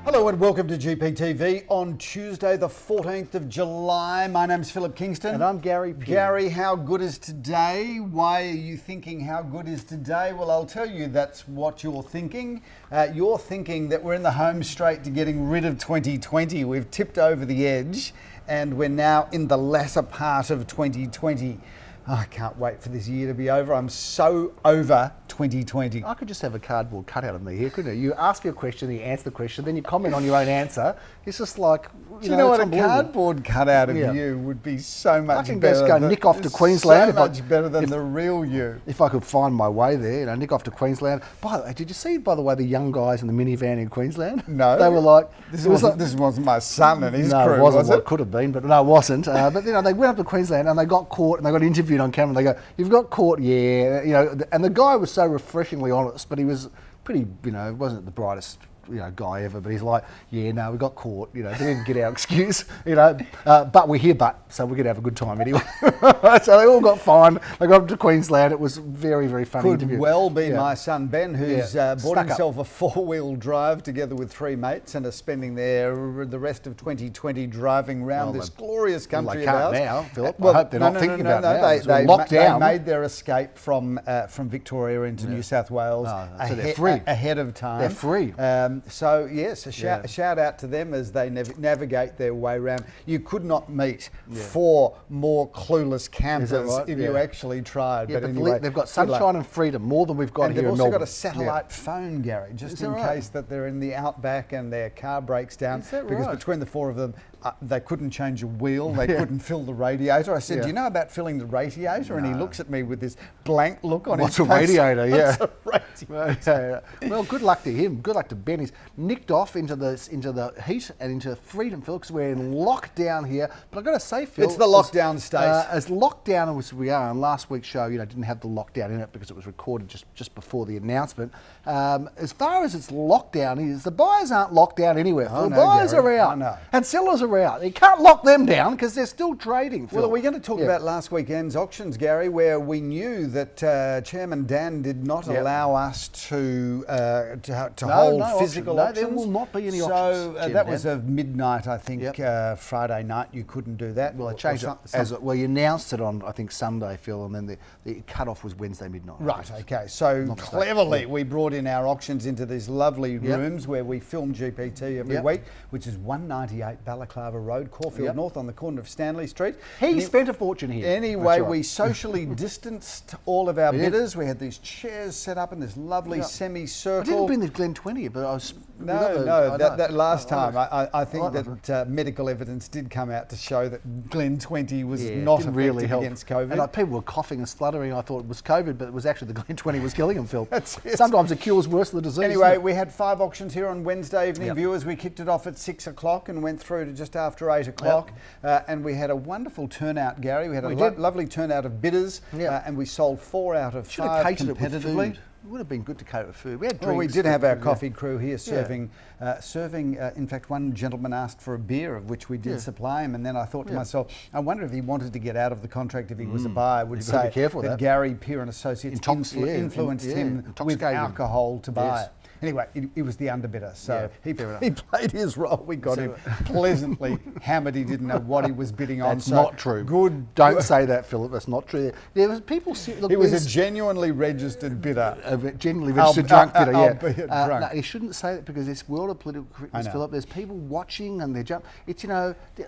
Hello and welcome to GPTV on Tuesday the 14th of July. My name's Phillip Kingston. And I'm Gary P. Gary, how good is today? Why are you thinking how good is today? Well, I'll tell you that's what you're thinking. You're thinking that we're in the home straight to getting rid of 2020. We've tipped over the edge and we're now in the latter part of 2020. I can't wait for this year to be over. I'm so over 2020. I could just have a cardboard cutout of me here, couldn't you? You ask me a question, you answer the question, then you comment on your own answer. It's just like, you know what? A cardboard cutout of you would be so much better. I can just go nick off to Queensland. So much better than the real you. If I could find my way there, nick off to Queensland. By the way, did you see, by the way, the young guys in the minivan in Queensland? No. They were like... This wasn't my son and his crew, it wasn't was what it? It could have been, but no, it wasn't. But, they went up to Queensland and they got caught and they got interviewed on camera and they go, "You've got caught, yeah." And the guy was so refreshingly honest, but he was pretty, wasn't the brightest, guy ever, but he's like, "Yeah, no, we got caught, they didn't get our excuse, but we're here, so we're going to have a good time anyway." So they all got fined. They got up to Queensland. It was very, very funny interview. Could well be my son Ben, who's bought himself a four-wheel drive together with three mates and are spending the rest of 2020 driving around this glorious country of ours. They can't now, Philip. I hope they're not thinking about it now. They made their escape from Victoria into New South Wales so they're free. Ahead of time. They're free. So yes, a shout out to them as they navigate their way around. You could not meet four more clueless campers if you actually tried. Yeah, but anyway, they've got sunshine and freedom, more than we've got here in Melbourne. They've also got a satellite phone, Gary, just in case that they're in the outback and their car breaks down. Because between the four of them, they couldn't change a wheel, they couldn't fill the radiator. I said, "Do you know about filling the radiator?" And he looks at me with this blank look on his face. What's a radiator? What's a radiator? Well, good luck to him. Good luck to Ben. He's nicked off into the heat and into freedom, Phil, because we're in lockdown here. But I've got to say, Phil, it's the lockdown state. As locked down as we are, and last week's show, didn't have the lockdown in it because it was recorded just before the announcement. As far as it's lockdown is, the buyers aren't locked down anywhere. Phil. Buyers are out, and sellers are out. You can't lock them down because they're still trading, Phil. Well, we're going to talk about last weekend's auctions, Gary, where we knew that Chairman Dan did not allow us to hold physical auctions. There will not be any auctions. So that Dan. was a midnight, I think, Friday night. You couldn't do that. Well, they changed it. You announced it on, I think, Sunday, Phil, and then the cut-off was Wednesday midnight. Right, okay. So cleverly, we brought in our auctions into these lovely rooms where we film GPT every week, which is 198 Balaclava Road, Caulfield North, on the corner of Stanley Street. He spent a fortune here. Anyway, we socially distanced all of our bidders. We had these chairs set up in this lovely semicircle. I didn't bring the Glen 20, but I was... That last time, I think that medical evidence did come out to show that Glen 20 was not effective against COVID. And people were coughing and spluttering. I thought it was COVID, but it was actually the Glen 20 was killing them, Phil. Sometimes the cure is worse than the disease. Anyway, we had 5 auctions here on Wednesday evening, viewers. We kicked it off at 6 o'clock and went through to just after 8 o'clock. And we had a wonderful turnout, Gary. We had a lovely turnout of bidders, and we sold 4 out of 5 competitively. It would have been good to cater with food. We had drinks. We did have our coffee crew here serving. In fact, one gentleman asked for a beer, of which we did supply him. And then I thought to myself, I wonder if he wanted to get out of the contract if he was a buyer. Would say that Gary Peer and Associates influenced him with alcohol to buy it. Anyway, he was the underbidder, so he played his role. We got him pleasantly hammered. He didn't know what he was bidding on. That's not true. Good. Don't say that, Philip. That's not true. There was people. Look, he was a genuinely registered bidder. A genuinely registered drunk bidder. Drunk. No, you shouldn't say that because this world of political correctness, Philip. There's people watching and they're It's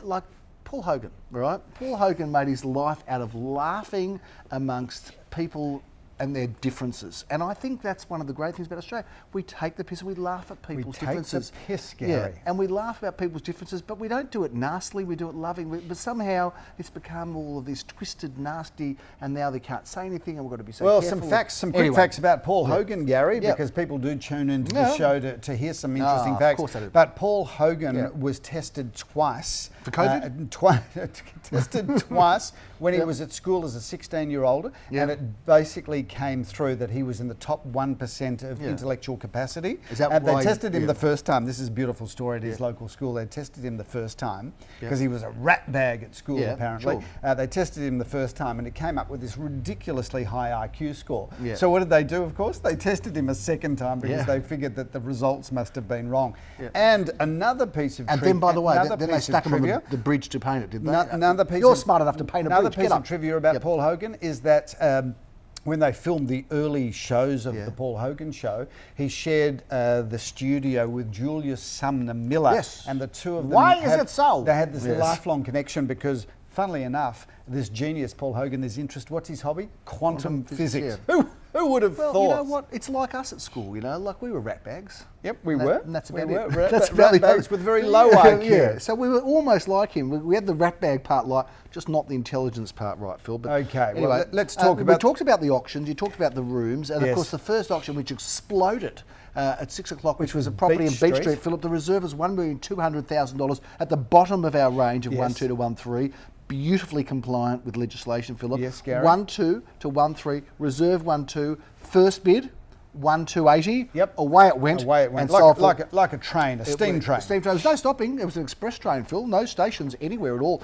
like Paul Hogan, right? Paul Hogan made his life out of laughing amongst people and their differences. And I think that's one of the great things about Australia. We take the piss and we laugh at people's differences. We take the piss, Gary. And we laugh about people's differences, but we don't do it nastily, we do it lovingly. But somehow it's become all of this twisted, nasty, and now they can't say anything and we've got to be so careful. Some quick facts about Paul Hogan, Gary, because people do tune into the show to hear some interesting facts. Of course they do. But Paul Hogan was tested twice. For COVID? Tested twice when he was at school as a 16-year-old, and it basically came through that he was in the top 1% of intellectual capacity. Is that they tested him the first time. This is a beautiful story at his local school. They tested him the first time because he was a rat bag at school, apparently. Sure. They tested him the first time and it came up with this ridiculously high IQ score. Yeah. So what did they do, of course? They tested him a second time because they figured that the results must have been wrong. Yeah. And another piece of trivia... And then, by the way, then they stuck him on the bridge to paint it, did they? You're smart enough to paint a bridge. Another piece of trivia about Paul Hogan is that when they filmed the early shows of the Paul Hogan show, he shared the studio with Julius Sumner Miller. Yes. And the two of them... Why is it so? They had this lifelong connection because, funnily enough, this genius, Paul Hogan, his interest, what's his hobby? Quantum physics. Yeah. Who would have thought? You know what? It's like us at school, like we were rat bags. Yep, we were. And that's about it. That's rat bags with very low IQ. Yeah, so we were almost like him. We had the rat bag part right, just not the intelligence part right, Phil. But okay, anyway, well, let's talk about... We talked about the auctions, you talked about the rooms, and of course the first auction which exploded at 6 o'clock, which was a property in Beech Street, Philip. The reserve was $1,200,000 at the bottom of our range of 1-2 to 1-3. Beautifully compliant with legislation, Philip. Yes, Gary. 1-2 to 1-3, reserve 1-2, first bid 1-280. Yep. Away it went. And like a train, a steam train. Steam train. There was no stopping. It was an express train, Phil. No stations anywhere at all.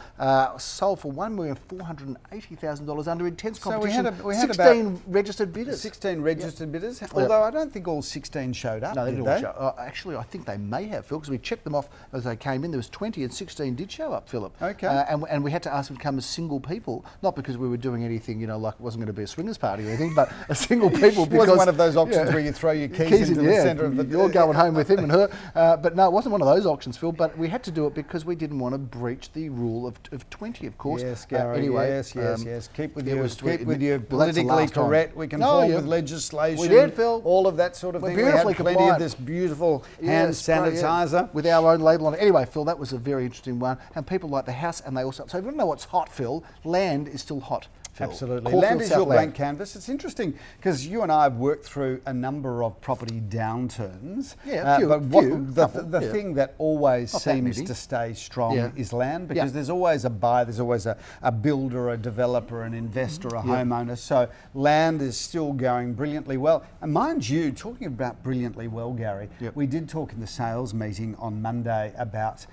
Sold for $1,480,000 under intense competition. So we had 16 registered bidders. 16 registered bidders. Although I don't think all 16 showed up. No, they didn't all show up. Actually, I think they may have, Phil, because we checked them off as they came in. There was 20 and 16 did show up, Philip. Okay. And we had to ask them to come as single people, not because we were doing anything, like it wasn't going to be a swingers party or anything, but a single people because... It wasn't one of those auctions where you throw your keys into the centre of the... You're going home with him and her. But no, it wasn't one of those auctions, Phil, but we had to do it because we didn't want to breach the rule of 20, of course. Yes, Gary, anyway, yes. Keep with your politically correct. We can with legislation. We did, Phil. All of that sort of thing. We had plenty of this beautiful hand sanitizer. With our own label on it. Anyway, Phil, that was a very interesting one. And people like the house, and they also... So if you don't know what's hot, Phil, land is still hot. Phil. Absolutely. Caulfield, land is your blank canvas. It's interesting because you and I have worked through a number of property downturns. Yeah, the thing that always seems to stay strong is land, because there's always a buyer, there's always a builder, a developer, an investor, a homeowner. So land is still going brilliantly well. And mind you, talking about brilliantly well, Gary, we did talk in the sales meeting on Monday about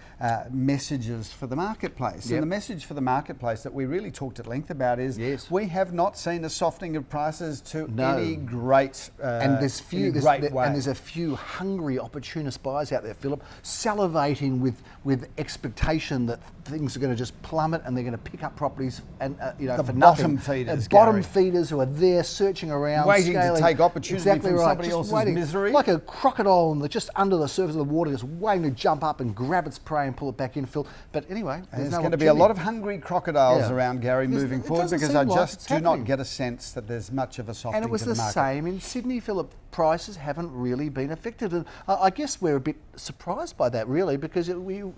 messages for the marketplace. And the message for the marketplace that we really talked at length about is we have not seen a softening of prices to any great and there's way. And there's a few hungry opportunist buyers out there, Philip, salivating with expectation that things are going to just plummet and they're going to pick up properties and for bottom nothing. feeders, bottom feeders who are there searching around, waiting to take opportunity from somebody else's misery, like a crocodile just under the surface of the water, just waiting to jump up and grab its prey and pull it back in, Phil. But anyway, there's going to be a lot of hungry crocodiles around, Gary, moving forward, because I just do not get a sense that there's much of a softening. And it was the same in Sydney, Philip. Prices haven't really been affected, and I guess we're a bit surprised by that, really, because you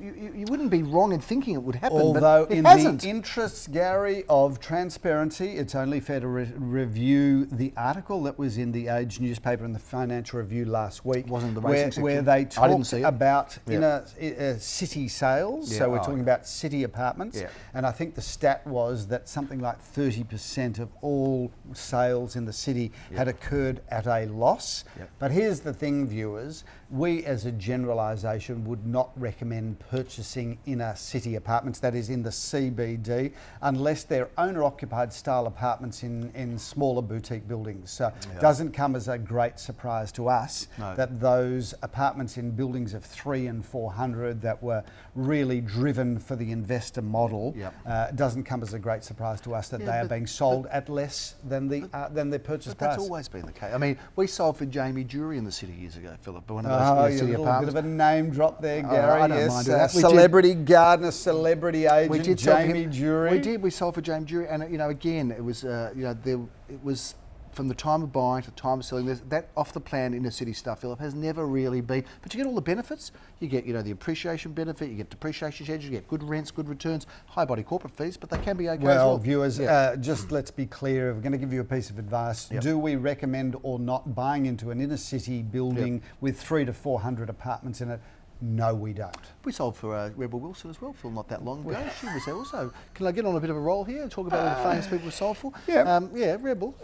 wouldn't be wrong in thinking it would happen. Although but it in hasn't. The interests, Gary, of transparency, it's only fair to review the article that was in the Age newspaper in the Financial Review last week, wasn't the racing section? Where they talked about city sales. So we're talking about city apartments, and I think the stat was that something like 30% of all sales in the city had occurred at a loss. But here's the thing, viewers, we as a generalisation would not recommend purchasing inner city apartments, that is in the CBD, unless they're owner-occupied style apartments in smaller boutique buildings. So it doesn't come as a great surprise to us that those apartments in buildings of 300 and 400 that were really driven for the investor model, doesn't come as a great surprise to us that they are being sold at less than the purchase price. That's always been the case. I mean, we sold for Jamie Jury in the city years ago, Philip. One of those city apartments. Bit of a name drop there, Gary. I don't mind that. Celebrity gardener, celebrity agent, we did Jamie Jury. We did. We sold for Jamie Jury, and again, it was it was from the time of buying to the time of selling. That off the plan inner city stuff, Philip, has never really been. But you get all the benefits. You get the appreciation benefit. You get depreciation schedules. You get good rents, good returns, high body corporate fees, but they can be okay as well. Viewers, just let's be clear. We're going to give you a piece of advice. Do we recommend or not buying into an inner city building with 300 to 400 apartments in it? No, we don't. We sold for Rebel Wilson as well, Phil, not that long ago. She was there also. Can I get on a bit of a roll here and talk about all the famous people we sold for? Yeah. Rebel.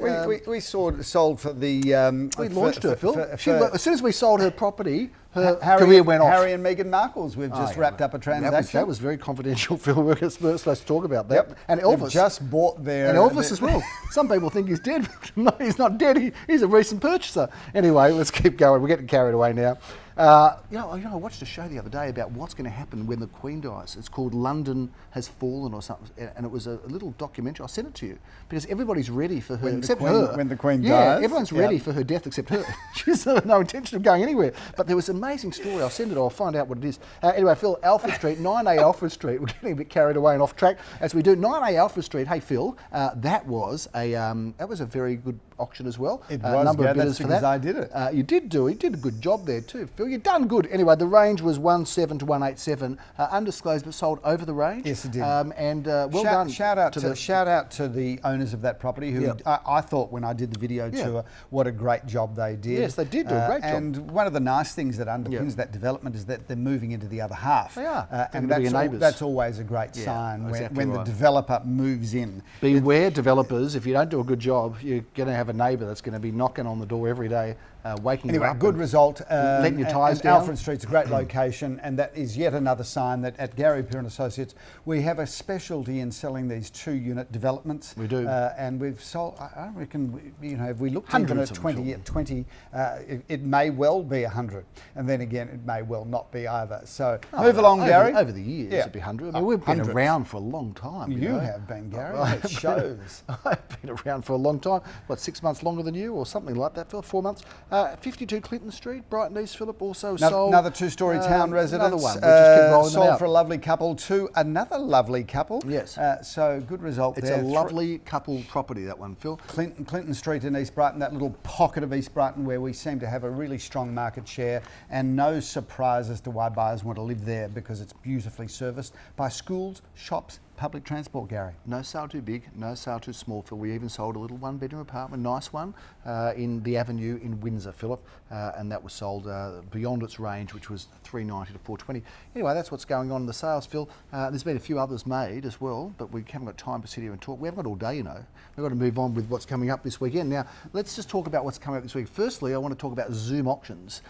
We sold for the... we launched her, Phil. As soon as we sold her property, her Harry, career went off. Harry and Meghan Markle's. We've just wrapped up a transaction. That was very confidential, Phil. We were supposed to talk about that. Yep. And Elvis. We've just bought their... And Elvis as well. Some people think he's dead. No, he's not dead. He's a recent purchaser. Anyway, let's keep going. We're getting carried away now. I watched a show the other day about what's going to happen when the Queen dies. It's called London Has Fallen or something, and it was a little documentary. I'll send it to you because everybody's ready for her, except her. When the Queen dies. Yeah, everyone's ready for her death except her. She's no intention of going anywhere. But there was an amazing story. I'll send it. I'll find out what it is. Anyway, Phil, Alfred Street, 9A Alfred Street. We're getting a bit carried away and off track as we do. 9A Alfred Street. Hey, Phil, that was a very good auction as well. It was. Number of bidders that's because I did it. You did a good job there too, Phil. You've done good. Anyway, the range was 1.7 to 1.87, undisclosed but sold over the range. Yes, it did. Done. Shout out to the owners of that property who I thought when I did the video tour, what a great job they did. Yes, they did do a great job. And one of the nice things that underpins that development is that they're moving into the other half. They are. And that's always a great sign when the developer moves in. Beware, developers, if you don't do a good job, you're going to have a neighbour that's going to be knocking on the door every day, waking you up. Good result. Letting your tyres down. Alfred Street's a great location, and that is yet another sign that at Gary Peer and Associates we have a specialty in selling these 2-unit developments. We do, and we've sold. I reckon if we looked even at 20, it may well be 100, and then again it may well not be either. So move along, Gary. Over the years, it'd be 100. I mean, we've been around for a long time. You have been, Gary. It shows. I've been around for a long time. What, 6 months longer than you, or something like that, Phil? 4 months. 52 Clinton Street, Brighton East, Phillip, also sold. Another 2-story town residence. Another one. We'll just keep rolling sold them out. for a lovely couple to another lovely couple. Yes. So good result it's there. It's a lovely couple property, that one, Phil. Clinton Street in East Brighton, that little pocket of East Brighton where we seem to have a really strong market share, and no surprise as to why buyers want to live there because it's beautifully serviced by schools, shops, public transport, Gary. No sale too big, no sale too small, Phil. We even sold a little 1-bedroom apartment, nice one, in the Avenue in Windsor, Phillip, and that was sold beyond its range, which was $390 to $420. Anyway, that's what's going on in the sales, Phil. There's been a few others made as well, but we haven't got time to sit here and talk. We haven't got all day, you know. We've got to move on with what's coming up this weekend. Now, let's just talk about what's coming up this week. Firstly, I want to talk about Zoom auctions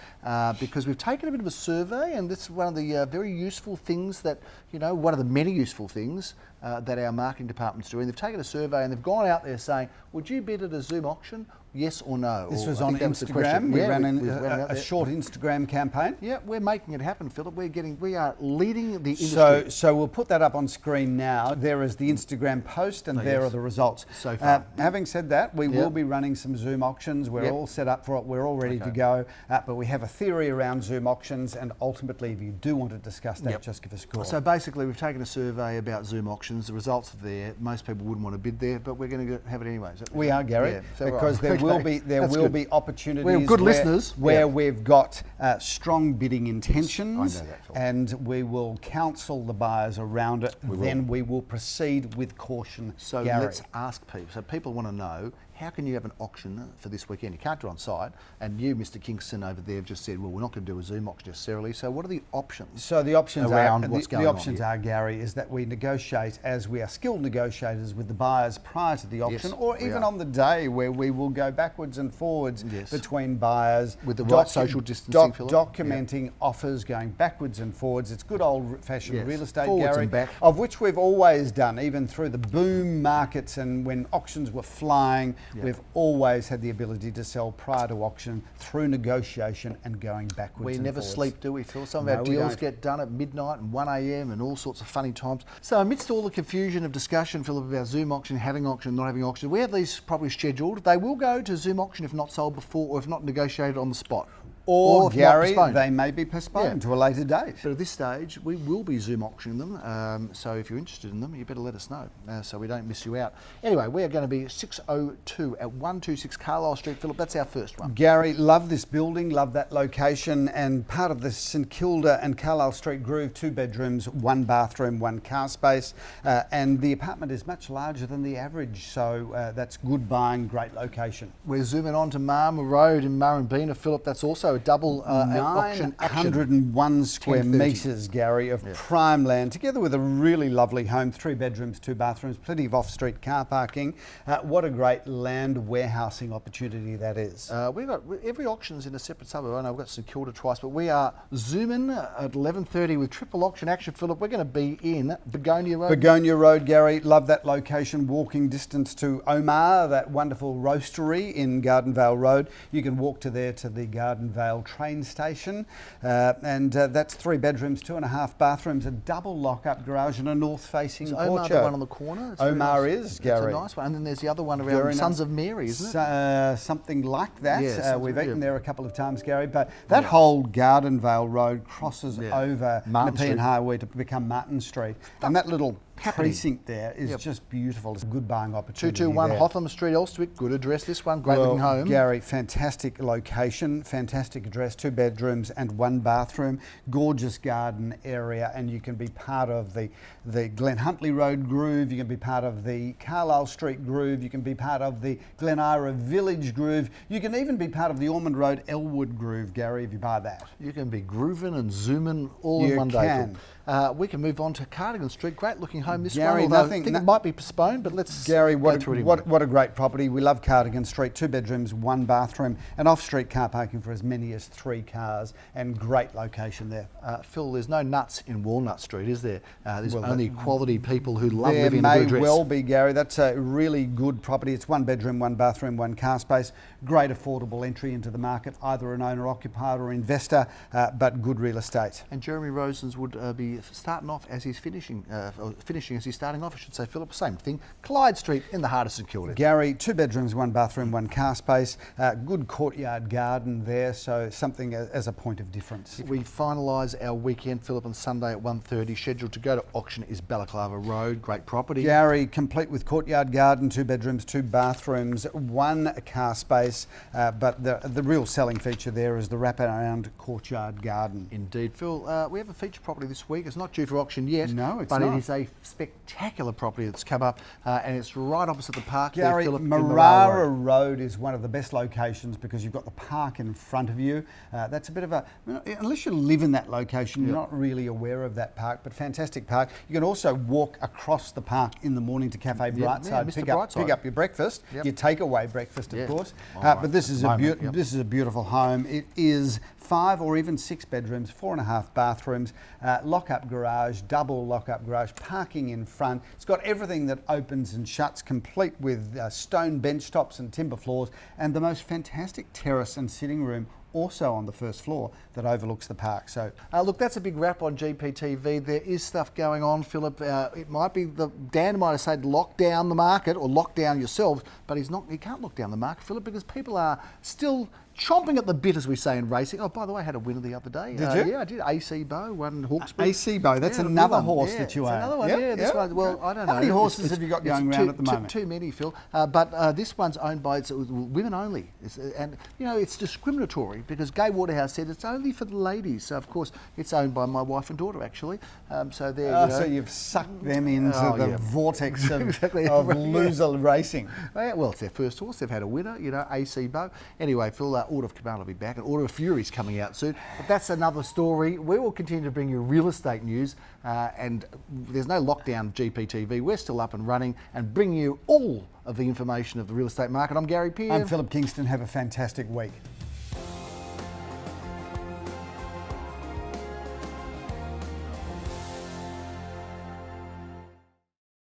because we've taken a bit of a survey, and this is one of the very useful things that, one of the many useful things that our marketing department's doing. They've taken a survey and they've gone out there saying, would you bid at a Zoom auction? Yes or no? This was on Instagram. We ran a short Instagram campaign. Yeah, we're making it happen, Phillip. We are leading the industry. So we'll put that up on screen now. There is the Instagram post, and there are the results. So far. Having said that, we will be running some Zoom auctions. We're all set up for it. We're all ready to go. But we have a theory around Zoom auctions, and ultimately, if you do want to discuss that, just give us a call. So basically, we've taken a survey about Zoom auctions. The results are there. Most people wouldn't want to bid there, but we're going to have it anyway. We are, Gary, because there will be opportunities. We're good listeners where we've got strong bidding intentions, and we will counsel the buyers around it. Then we will proceed with caution. So Gary, let's ask people. So people want to know, how can you have an auction for this weekend? You can't do it on site. And you, Mr. Kingston, over there have just said, well, we're not going to do a Zoom auction necessarily. So what are the options? So the options around what's going on? The options are, Gary, is that we negotiate as we are skilled negotiators with the buyers prior to the auction, or even on the day, where we will go backwards and forwards between buyers. With the right social distancing, Phillip. Documenting offers, going backwards and forwards. It's good old-fashioned real estate, forwards Gary, and back. of which we've always done, even through the boom markets and when auctions were flying. We've always had the ability to sell prior to auction through negotiation and going backwards. We and never forwards. Sleep, do we, Phil? Some of our deals get done at midnight and 1 a.m. and all sorts of funny times. So amidst all the confusion of discussion, Philip, about Zoom auction, having auction, not having auction, we have these probably scheduled. They will go to Zoom auction if not sold before, or if not negotiated on the spot. Or Gary, they may be postponed to a later date. But at this stage, we will be Zoom auctioning them. So if you're interested in them, you better let us know so we don't miss you out. Anyway, we are going to be 602 at 126 Carlisle Street, Phillip. That's our first one. Gary, love this building, love that location, and part of the St Kilda and Carlisle Street groove, 2 bedrooms, 1 bathroom, 1 car space, and the apartment is much larger than the average, so that's good buying, great location. We're zooming on to Marma Road in Murrumbeena, Phillip. That's also a double auction action. 901 square metres, Gary, of prime land, together with a really lovely home, 3 bedrooms, 2 bathrooms, plenty of off-street car parking. What a great land warehousing opportunity that is. We've got every auction's in a separate suburb. I know we've got St Kilda twice, but we are zooming at 11:30 with triple auction action. Phillip, we're going to be in Begonia Road. Begonia Road, Gary, love that location. Walking distance to Omar, that wonderful roastery in Gardenvale Road. You can walk to there to the Gardenvale train station, and that's 3 bedrooms, 2.5 bathrooms, a double lock-up garage, and a north-facing Is porch. Omar the one on the corner? It's Omar nice. is, Gary. It's a nice one. And then there's the other one around Sons of Mary, isn't it? Something like that. Yeah, we've eaten there a couple of times, Gary, but that whole Gardenvale Road crosses over Nepean Highway to become Martin Street. And that little precinct there is just beautiful. It's a good buying opportunity. 221 Hotham Street, Elsternwick. Good address, this one. Great looking home. Gary, fantastic location, fantastic address, 2 bedrooms and 1 bathroom, gorgeous garden area, and you can be part of the Glen Huntly Road groove, you can be part of the Carlisle Street groove, you can be part of the Glen Ira Village groove, you can even be part of the Ormond Road Elwood groove, Gary, if you buy that. You can be grooving and zooming all in one day. We can move on to Cardigan Street. Great looking home this Gary, one, although I think it might be postponed, but let's Gary, go through it. what a great property. We love Cardigan Street, 2 bedrooms, 1 bathroom, and off-street car parking for as many as 3 cars, and great location there. Phil, there's no nuts in Walnut Street, is there? There's only quality people who love living in a good There address. may well be, Gary. That's a really good property. It's 1 bedroom, 1 bathroom, 1 car space. Great affordable entry into the market, either an owner-occupier or investor, but good real estate. And Jeremy Rosens would be starting off as he's finishing as he's starting off, I should say, Phillip. Same thing. Clyde Street in the heart of St Kilda. Gary, 2 bedrooms, 1 bathroom, 1 car space. Good courtyard garden there, so something as a point of difference. We finalise our weekend, Phillip, on Sunday at 1:30. Scheduled to go to auction is Balaclava Road. Great property. Gary, complete with courtyard garden, 2 bedrooms, 2 bathrooms, 1 car space. But the real selling feature there is the wraparound courtyard garden. Indeed, Phil. We have a feature property this week. It's not due for auction yet. No, it's but not. It is a spectacular property that's come up, and it's right opposite the park. Gary, there, Phillip, Marara Road is one of the best locations because you've got the park in front of you. That's a bit of a, unless you live in that location, you're not really aware of that park, but fantastic park. You can also walk across the park in the morning to Cafe Brightside, pick up your breakfast, your takeaway breakfast, of course. But this is a beautiful home. It is 5 or even 6 bedrooms, 4.5 bathrooms, lock-up garage, double lock-up garage, parking in front. It's got everything that opens and shuts, complete with stone bench tops and timber floors, and the most fantastic terrace and sitting room also on the first floor that overlooks the park. So look, that's a big wrap on GPTV. There is stuff going on, Phillip. It might be Dan might have said lock down the market or lock down yourselves, but he can't lock down the market, Phillip, because people are still chomping at the bit, as we say in racing. Oh, by the way, I had a winner the other day. Did you? Yeah, I did. AC Bow, won Hawkesbury. AC Bow, that's another horse that you own. Another one, this one. Well, I don't know. How many horses have you got going around at the moment? Too many, Phil. But this one's owned by women only, and it's discriminatory because Gay Waterhouse said it's only for the ladies. So of course it's owned by my wife and daughter actually. So there. So you've sucked them into the vortex of loser racing. Well, it's their first horse. They've had a winner. AC Bow. Anyway, Phil, Order of Cabal will be back, and Order of Fury's coming out soon. But that's another story. We will continue to bring you real estate news, and there's no lockdown GPTV. We're still up and running and bringing you all of the information of the real estate market. I'm Gary Peer. I'm Phillip Kingston. Have a fantastic week.